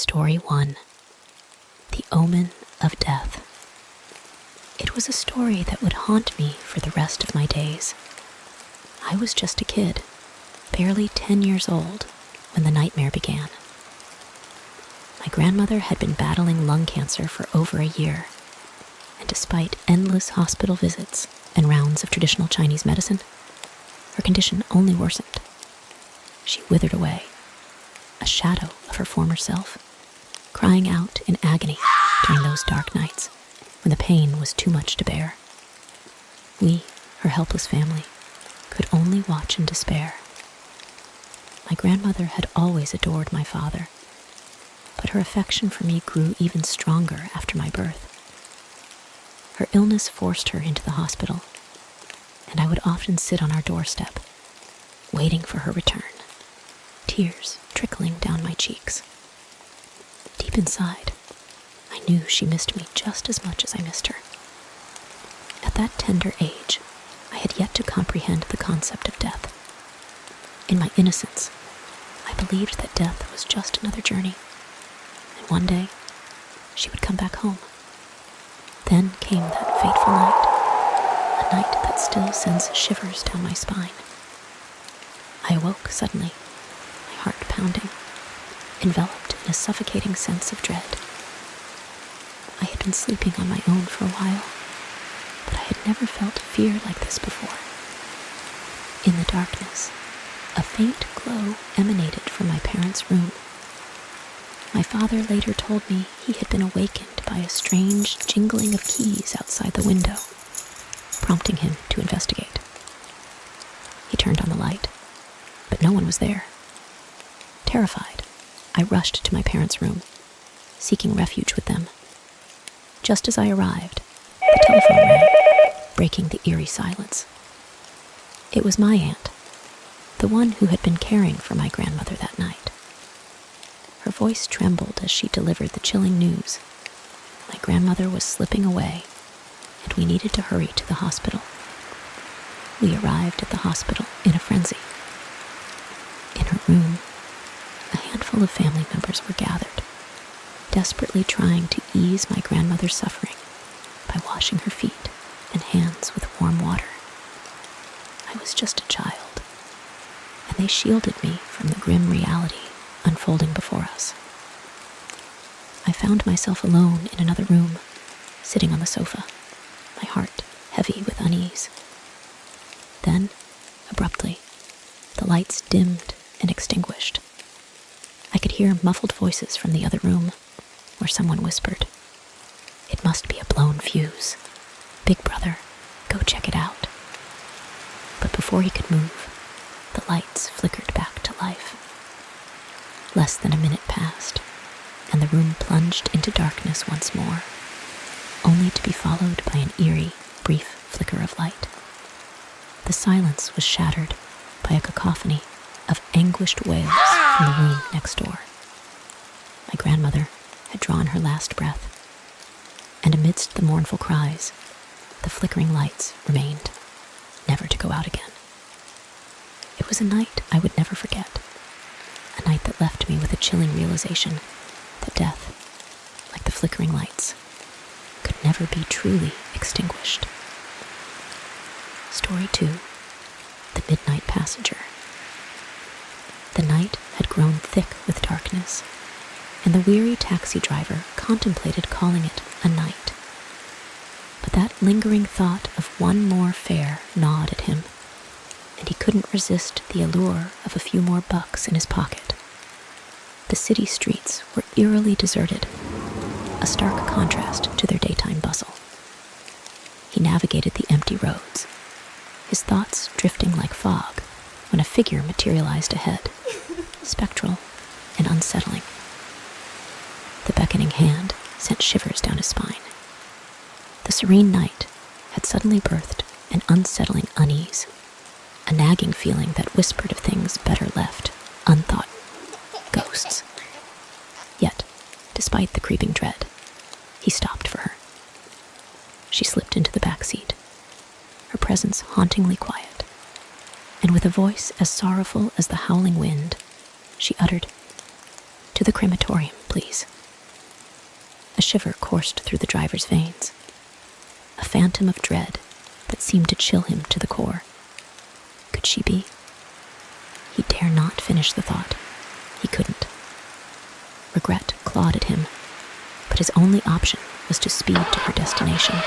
Story 1. The Omen of Death. It was a story that would haunt me for the rest of my days. I was just a kid, barely 10 years old, when the nightmare began. My grandmother had been battling lung cancer for over a year, and despite endless hospital visits and rounds of traditional Chinese medicine, her condition only worsened. She withered away, a shadow of her former self, crying out in agony during those dark nights when the pain was too much to bear. We, her helpless family, could only watch in despair. My grandmother had always adored my father, but her affection for me grew even stronger after my birth. Her illness forced her into the hospital, and I would often sit on our doorstep, waiting for her return, tears trickling down my cheeks. Deep inside, I knew she missed me just as much as I missed her. At that tender age, I had yet to comprehend the concept of death. In my innocence, I believed that death was just another journey, and one day, she would come back home. Then came that fateful night, a night that still sends shivers down my spine. I awoke suddenly, my heart pounding, enveloped in a suffocating sense of dread. I had been sleeping on my own for a while, but I had never felt fear like this before. In the darkness, a faint glow emanated from my parents' room. My father later told me he had been awakened by a strange jingling of keys outside the window, prompting him to investigate. He turned on the light, but no one was there. Terrified, I rushed to my parents' room, seeking refuge with them. Just as I arrived, the telephone rang, breaking the eerie silence. It was my aunt, the one who had been caring for my grandmother that night. Her voice trembled as she delivered the chilling news. My grandmother was slipping away, and we needed to hurry to the hospital. We arrived at the hospital in a frenzy. In her room, a handful of family members were gathered, desperately trying to ease my grandmother's suffering by washing her feet and hands with warm water. I was just a child, and they shielded me from the grim reality unfolding before us. I found myself alone in another room, sitting on the sofa, my heart heavy with unease. Then, abruptly, the lights dimmed and extinguished. I could hear muffled voices from the other room, where someone whispered, "It must be a blown fuse. Big brother, go check it out." But before he could move, the lights flickered back to life. Less than a minute passed, and the room plunged into darkness once more, only to be followed by an eerie, brief flicker of light. The silence was shattered by a cacophony of anguished wails from the room next door. My grandmother had drawn her last breath, and amidst the mournful cries, the flickering lights remained, never to go out again. It was a night I would never forget, a night that left me with a chilling realization that death, like the flickering lights, could never be truly extinguished. Story 2. The Midnight Passenger. The night had grown thick with darkness, and the weary taxi driver contemplated calling it a night. But that lingering thought of one more fare gnawed at him, and he couldn't resist the allure of a few more bucks in his pocket. The city streets were eerily deserted, a stark contrast to their daytime bustle. He navigated the empty roads, his thoughts drifting like fog when a figure materialized ahead, spectral and unsettling. The beckoning hand sent shivers down his spine. The serene night had suddenly birthed an unsettling unease, a nagging feeling that whispered of things better left unthought. Ghosts. Yet, despite the creeping dread, he stopped for her. She slipped into the back seat, her presence hauntingly quiet, and with a voice as sorrowful as the howling wind, she uttered, To the crematorium, please." A shiver coursed through the driver's veins, a phantom of dread that seemed to chill him to the core. Could she be? He dare not finish the thought. He couldn't. Regret clawed at him, but his only option was to speed to her destination.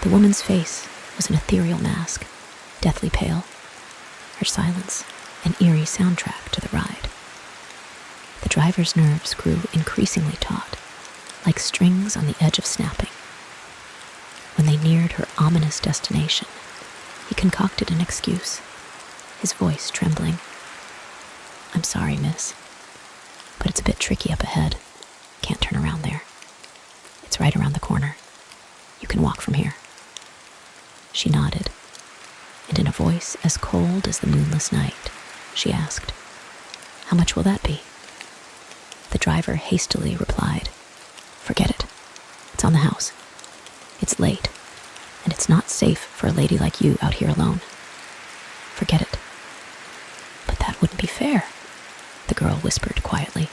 The woman's face was an ethereal mask, deathly pale. Her silence, an eerie soundtrack to the ride. The driver's nerves grew increasingly taut, like strings on the edge of snapping. When they neared her ominous destination, he concocted an excuse, his voice trembling. "I'm sorry, miss, but it's a bit tricky up ahead. Can't turn around there. It's right around the corner. You can walk from here." She nodded, and in a voice as cold as the moonless night, she asked, "How much will that be?" The driver hastily replied, "Forget it. It's on the house. It's late, and it's not safe for a lady like you out here alone. Forget it." "But that wouldn't be fair," the girl whispered quietly.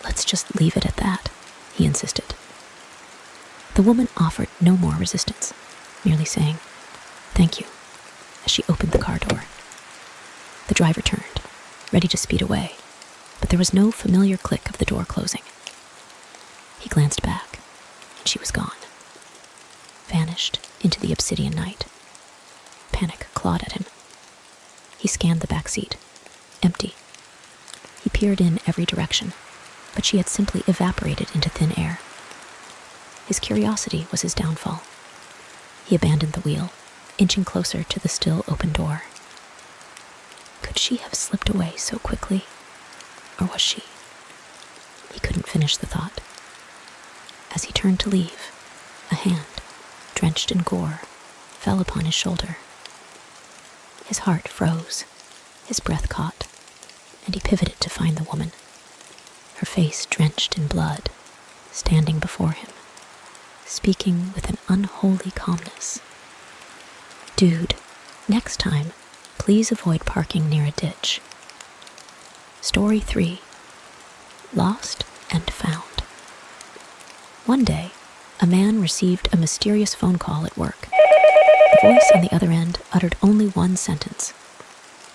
"Let's just leave it at that," he insisted. The woman offered no more resistance, merely saying, "Thank you," as she opened the car door. The driver turned, ready to speed away, but there was no familiar click of the door closing. He glanced back, and she was gone, vanished into the obsidian night. Panic clawed at him. He scanned the back seat, empty. He peered in every direction, but she had simply evaporated into thin air. His curiosity was his downfall. He abandoned the wheel, inching closer to the still open door. Could she have slipped away so quickly? Or was she? He couldn't finish the thought. As he turned to leave, a hand, drenched in gore, fell upon his shoulder. His heart froze, his breath caught, and he pivoted to find the woman, her face drenched in blood, standing before him, speaking with an unholy calmness. "Dude, next time, please avoid parking near a ditch." Story 3. Lost and Found. One day, a man received a mysterious phone call at work. The voice on the other end uttered only one sentence: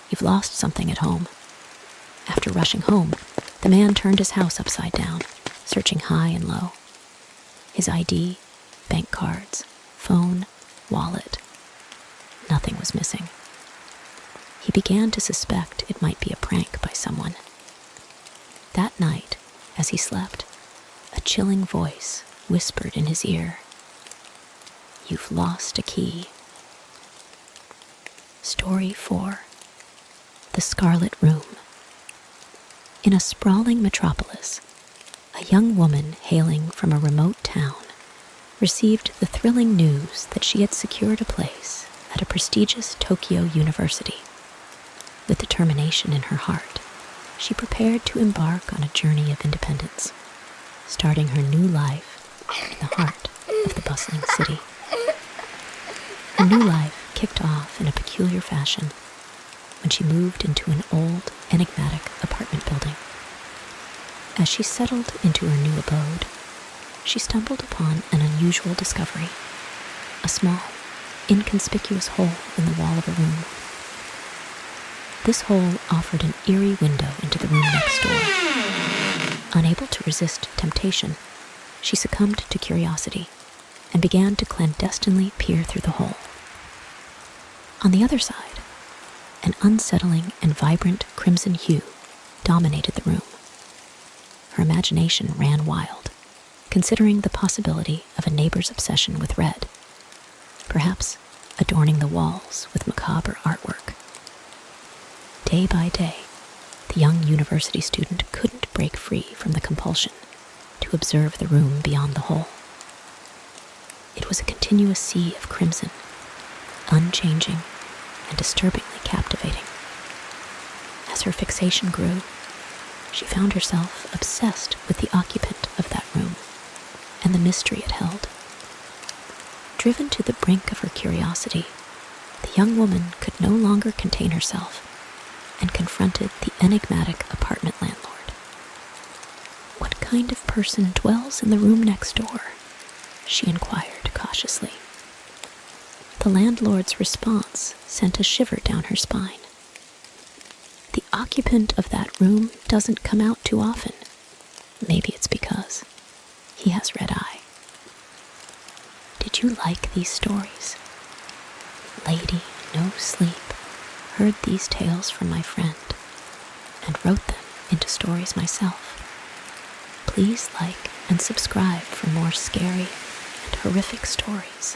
"You've lost something at home." After rushing home, the man turned his house upside down, searching high and low. His ID, bank cards, phone, wallet. Nothing was missing. He began to suspect it might be a prank by someone. That night, as he slept, a chilling voice whispered in his ear, "You've lost a key." Story 4. The Scarlet Room. In a sprawling metropolis, a young woman hailing from a remote town received the thrilling news that she had secured a place at a prestigious Tokyo university. With determination in her heart, she prepared to embark on a journey of independence, starting her new life in the heart of the bustling city. Her new life kicked off in a peculiar fashion when she moved into an old, enigmatic apartment building. As she settled into her new abode, she stumbled upon an unusual discovery: a small, inconspicuous hole in the wall of a room. This hole offered an eerie window into the room next door. Unable to resist temptation, she succumbed to curiosity and began to clandestinely peer through the hole. On the other side, an unsettling and vibrant crimson hue dominated the room. Her imagination ran wild, considering the possibility of a neighbor's obsession with red, perhaps adorning the walls with macabre artwork. Day by day, the young university student couldn't break free from the compulsion to observe the room beyond the hole. It was a continuous sea of crimson, unchanging and disturbingly captivating. As her fixation grew, she found herself obsessed with the occupant of that room and the mystery it held. Driven to the brink of her curiosity, the young woman could no longer contain herself and confronted the enigmatic apartment landlord. kind of person dwells in the room next door?" she inquired cautiously. The landlord's response sent a shiver down her spine. "The occupant of that room doesn't come out too often. Maybe it's because he has red eye." Did you like these stories? Lady NoSleep heard these tales from my friend and wrote them into stories myself. Please like and subscribe for more scary and horrific stories.